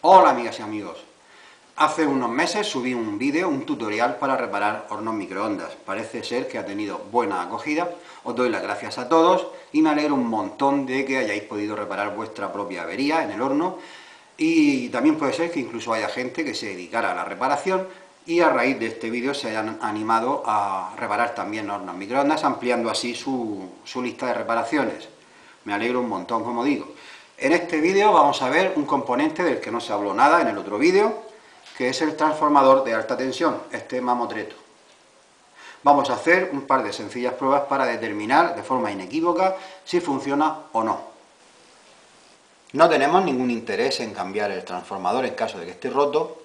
Hola amigas y amigos, hace unos meses subí un vídeo, un tutorial para reparar hornos microondas. Parece ser que ha tenido buena acogida, os doy las gracias a todos y me alegro un montón de que hayáis podido reparar vuestra propia avería en el horno, y también puede ser que incluso haya gente que se dedicara a la reparación y a raíz de este vídeo se hayan animado a reparar también hornos microondas, ampliando así su lista de reparaciones. Me alegro un montón, como digo. En este vídeo vamos a ver un componente del que no se habló nada en el otro vídeo, que es el transformador de alta tensión, este mamotreto. Vamos a hacer un par de sencillas pruebas para determinar de forma inequívoca si funciona o no. No tenemos ningún interés en cambiar el transformador en caso de que esté roto,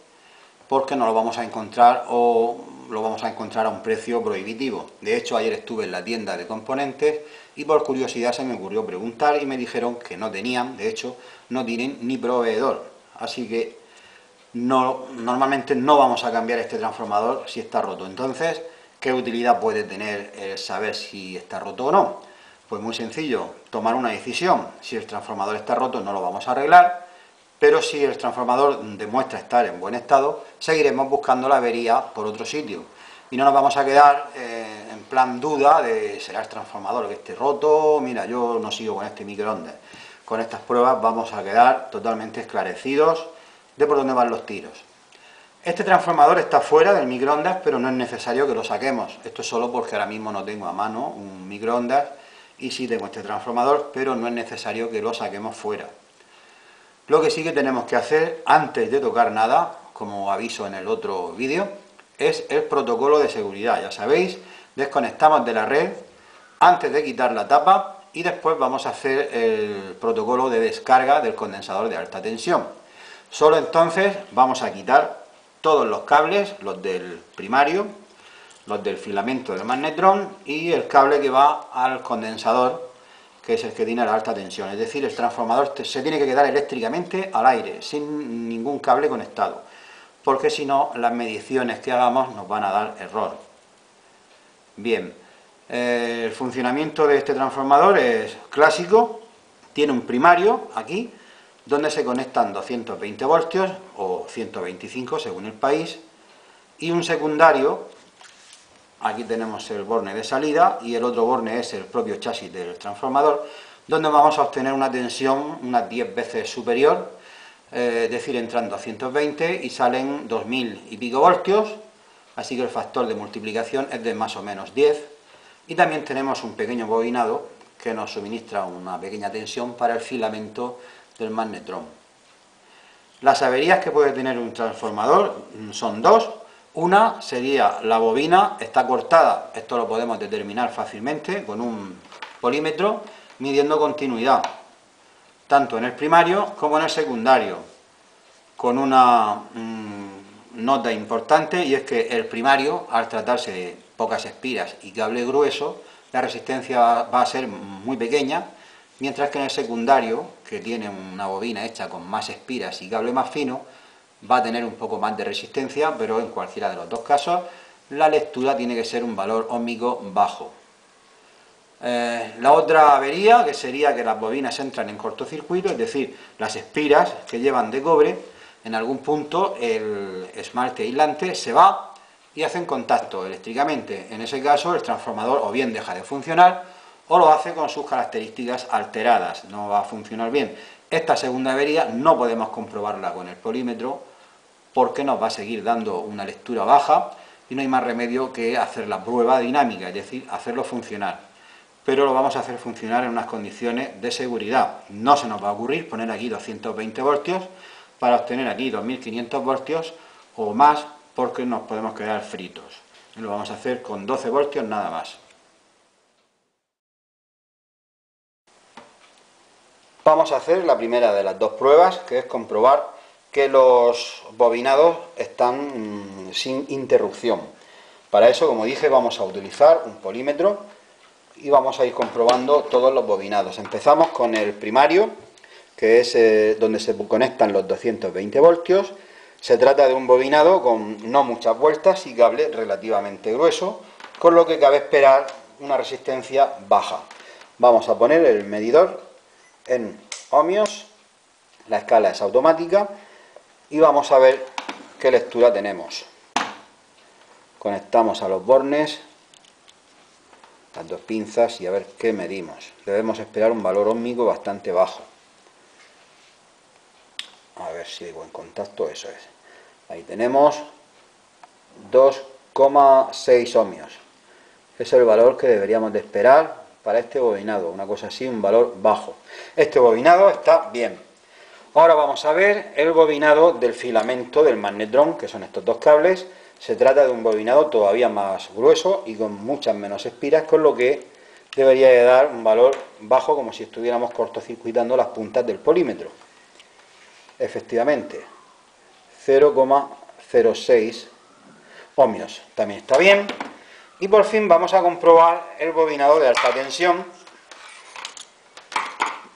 porque no lo vamos a encontrar o lo vamos a encontrar a un precio prohibitivo. De hecho, ayer estuve en la tienda de componentes y por curiosidad se me ocurrió preguntar y me dijeron que no tenían, de hecho, no tienen ni proveedor. Así que normalmente no vamos a cambiar este transformador si está roto. Entonces, ¿qué utilidad puede tener el saber si está roto o no? Pues muy sencillo, tomar una decisión. Si el transformador está roto, no lo vamos a arreglar, pero si el transformador demuestra estar en buen estado, seguiremos buscando la avería por otro sitio. Y no nos vamos a quedar en plan duda de ¿será el transformador que esté roto? Mira, yo no sigo con este microondas. Con estas pruebas vamos a quedar totalmente esclarecidos de por dónde van los tiros. Este transformador está fuera del microondas, pero no es necesario que lo saquemos. Esto es solo porque ahora mismo no tengo a mano un microondas y sí tengo este transformador, pero no es necesario que lo saquemos fuera. Lo que sí que tenemos que hacer antes de tocar nada, como aviso en el otro vídeo, es el protocolo de seguridad. Ya sabéis, desconectamos de la red antes de quitar la tapa y después vamos a hacer el protocolo de descarga del condensador de alta tensión. Solo entonces vamos a quitar todos los cables, los del primario, los del filamento del magnetrón y el cable que va al condensador, que es el que tiene la alta tensión. Es decir, el transformador se tiene que quedar eléctricamente al aire, sin ningún cable conectado, porque si no, las mediciones que hagamos nos van a dar error. Bien, el funcionamiento de este transformador es clásico. Tiene un primario aquí, donde se conectan 220 voltios o 125 según el país, y un secundario. Aquí tenemos el borne de salida y el otro borne es el propio chasis del transformador, donde vamos a obtener una tensión unas 10 veces superior, es decir, entran 220 y salen 2000 y pico voltios, así que el factor de multiplicación es de más o menos 10. Y también tenemos un pequeño bobinado que nos suministra una pequeña tensión para el filamento del magnetrón. Las averías que puede tener un transformador son dos. Una sería la bobina está cortada. Esto lo podemos determinar fácilmente con un polímetro midiendo continuidad, tanto en el primario como en el secundario, con una nota importante, y es que el primario, al tratarse de pocas espiras y cable grueso, la resistencia va a ser muy pequeña, mientras que en el secundario, que tiene una bobina hecha con más espiras y cable más fino, va a tener un poco más de resistencia, pero en cualquiera de los dos casos la lectura tiene que ser un valor óhmico bajo. La otra avería, que sería que las bobinas entran en cortocircuito, es decir, las espiras que llevan de cobre, en algún punto el esmalte aislante se va y hacen contacto eléctricamente. En ese caso el transformador o bien deja de funcionar o lo hace con sus características alteradas, no va a funcionar bien. Esta segunda avería no podemos comprobarla con el polímetro porque nos va a seguir dando una lectura baja y no hay más remedio que hacer la prueba dinámica, es decir, hacerlo funcionar. Pero lo vamos a hacer funcionar en unas condiciones de seguridad. No se nos va a ocurrir poner aquí 220 voltios para obtener aquí 2500 voltios o más, porque nos podemos quedar fritos. Y lo vamos a hacer con 12 voltios nada más. Vamos a hacer la primera de las dos pruebas, que es comprobar que los bobinados están sin interrupción. Para eso, como dije, vamos a utilizar un polímetro y vamos a ir comprobando todos los bobinados. Empezamos con el primario, que es donde se conectan los 220 voltios. Se trata de un bobinado con no muchas vueltas y cable relativamente grueso, con lo que cabe esperar una resistencia baja. Vamos a poner el medidor en ohmios, la escala es automática, y vamos a ver qué lectura tenemos. Conectamos a los bornes, las dos pinzas, y a ver qué medimos. Debemos esperar un valor óhmico bastante bajo. A ver si hay buen contacto, eso es. Ahí tenemos 2,6 ohmios. Ese es el valor que deberíamos de esperar para este bobinado, una cosa así, un valor bajo. Este bobinado está bien. Ahora vamos a ver el bobinado del filamento del magnetrón, que son estos dos cables. Se trata de un bobinado todavía más grueso y con muchas menos espiras, con lo que debería de dar un valor bajo, como si estuviéramos cortocircuitando las puntas del polímetro. Efectivamente, 0,06 ohmios, también está bien. Y por fin vamos a comprobar el bobinado de alta tensión,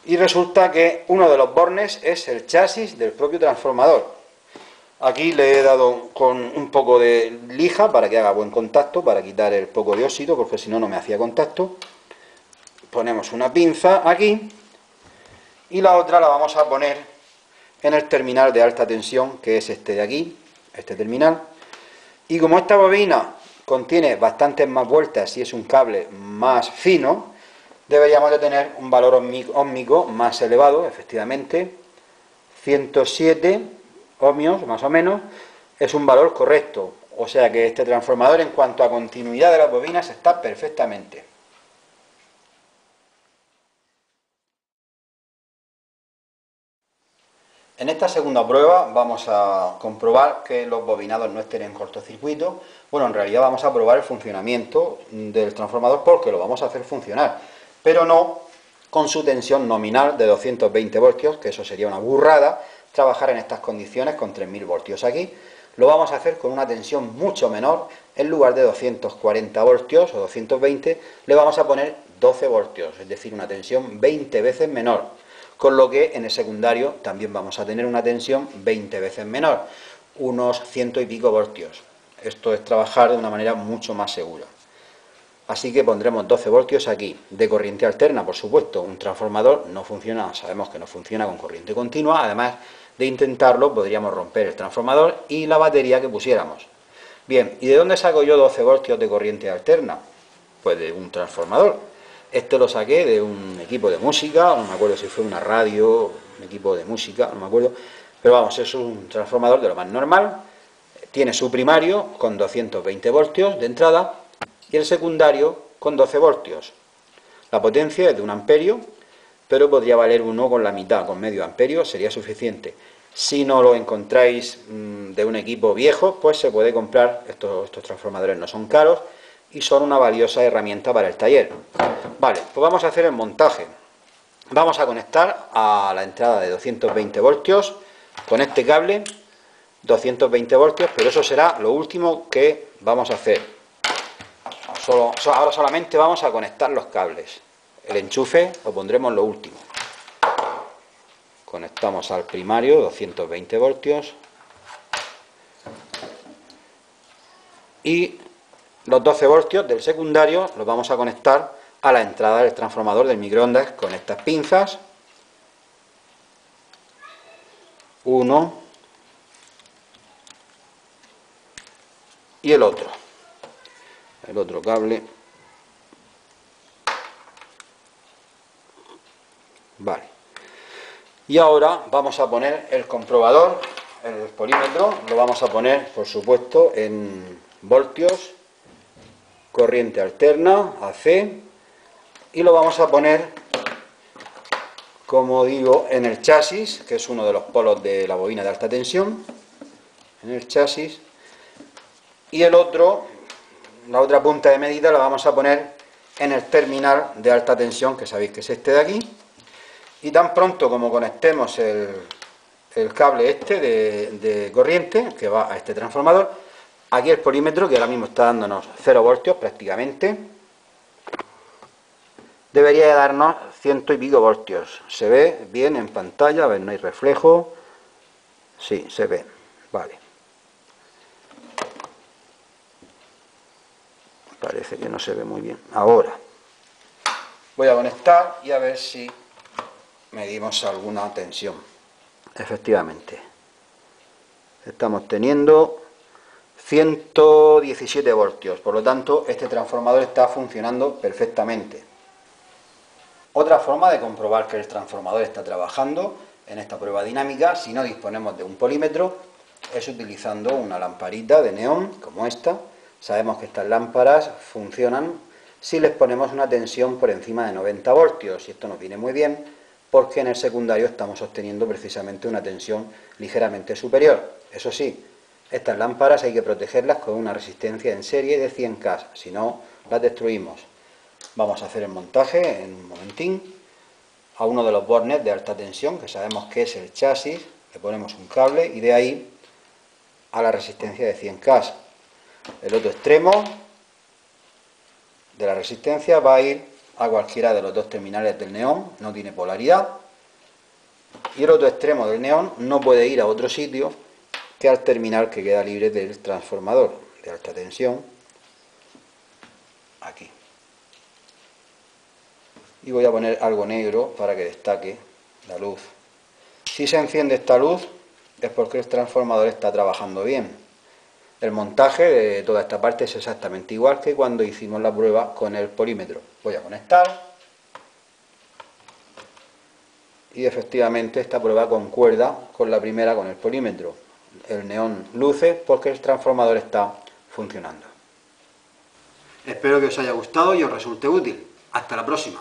y resulta que uno de los bornes es el chasis del propio transformador. Aquí le he dado con un poco de lija para que haga buen contacto, para quitar el poco de óxido, porque si no, no me hacía contacto. Ponemos una pinza aquí y la otra la vamos a poner en el terminal de alta tensión, que es este de aquí, este terminal. Y como esta bobina contiene bastantes más vueltas y es un cable más fino, deberíamos de tener un valor óhmico más elevado, efectivamente, 107 ohmios más o menos, es un valor correcto. O sea que este transformador, en cuanto a continuidad de las bobinas, está perfectamente. En esta segunda prueba vamos a comprobar que los bobinados no estén en cortocircuito. Bueno, en realidad vamos a probar el funcionamiento del transformador, porque lo vamos a hacer funcionar, pero no con su tensión nominal de 220 voltios, que eso sería una burrada, trabajar en estas condiciones con 3000 voltios. Aquí lo vamos a hacer con una tensión mucho menor. En lugar de 240 voltios o 220, le vamos a poner 12 voltios, es decir, una tensión 20 veces menor. Con lo que en el secundario también vamos a tener una tensión 20 veces menor, unos 100 y pico voltios. Esto es trabajar de una manera mucho más segura. Así que pondremos 12 voltios aquí, de corriente alterna, por supuesto. Un transformador no funciona, sabemos que no funciona con corriente continua. Además de intentarlo, podríamos romper el transformador y la batería que pusiéramos. Bien, ¿y de dónde saco yo 12 voltios de corriente alterna? Pues de un transformador. Este lo saqué de un equipo de música, no me acuerdo si fue una radio, un equipo de música, no me acuerdo. Pero vamos, es un transformador de lo más normal. Tiene su primario con 220 voltios de entrada y el secundario con 12 voltios. La potencia es de 1 amperio, pero podría valer uno con la mitad, con medio amperio sería suficiente. Si no lo encontráis de un equipo viejo, pues se puede comprar. Estos transformadores no son caros y son una valiosa herramienta para el taller. Vale, pues vamos a hacer el montaje. Vamos a conectar a la entrada de 220 voltios con este cable, 220 voltios, pero eso será lo último que vamos a hacer. Ahora solamente vamos a conectar los cables. El enchufe lo pondremos lo último. Conectamos al primario, 220 voltios. Y los 12 voltios del secundario los vamos a conectar a la entrada del transformador del microondas con estas pinzas. Uno y el otro cable. Vale. Y ahora vamos a poner el comprobador, el polímetro, lo vamos a poner, por supuesto, en voltios, corriente alterna, AC, y lo vamos a poner, como digo, en el chasis, que es uno de los polos de la bobina de alta tensión, en el chasis, y el otro, la otra punta de medida la vamos a poner en el terminal de alta tensión, que sabéis que es este de aquí. Y tan pronto como conectemos el cable este de corriente que va a este transformador, aquí el polímetro, que ahora mismo está dándonos 0 voltios prácticamente, debería de darnos 100 y pico voltios. Se ve bien en pantalla, a ver, no hay reflejo. Sí, se ve, vale. Parece que no se ve muy bien. Ahora voy a conectar y a ver si medimos alguna tensión. Efectivamente, Estamos teniendo 117 voltios, por lo tanto este transformador está funcionando perfectamente. Otra forma de comprobar que el transformador está trabajando en esta prueba dinámica, si no disponemos de un polímetro, es utilizando una lamparita de neón como esta. Sabemos que estas lámparas funcionan si les ponemos una tensión por encima de 90 voltios, y esto nos viene muy bien porque en el secundario estamos obteniendo precisamente una tensión ligeramente superior. Eso sí, estas lámparas hay que protegerlas con una resistencia en serie de 100K, si no las destruimos. Vamos a hacer el montaje en un momentín. A uno de los bornes de alta tensión, que sabemos que es el chasis, le ponemos un cable y de ahí a la resistencia de 100K. El otro extremo de la resistencia va a ir a cualquiera de los dos terminales del neón, no tiene polaridad. Y el otro extremo del neón no puede ir a otro sitio que al terminal que queda libre del transformador de alta tensión, aquí. Y voy a poner algo negro para que destaque la luz. Si se enciende esta luz es porque el transformador está trabajando bien. El montaje de toda esta parte es exactamente igual que cuando hicimos la prueba con el polímetro. Voy a conectar y efectivamente esta prueba concuerda con la primera con el polímetro. El neón luce porque el transformador está funcionando. Espero que os haya gustado y os resulte útil. Hasta la próxima.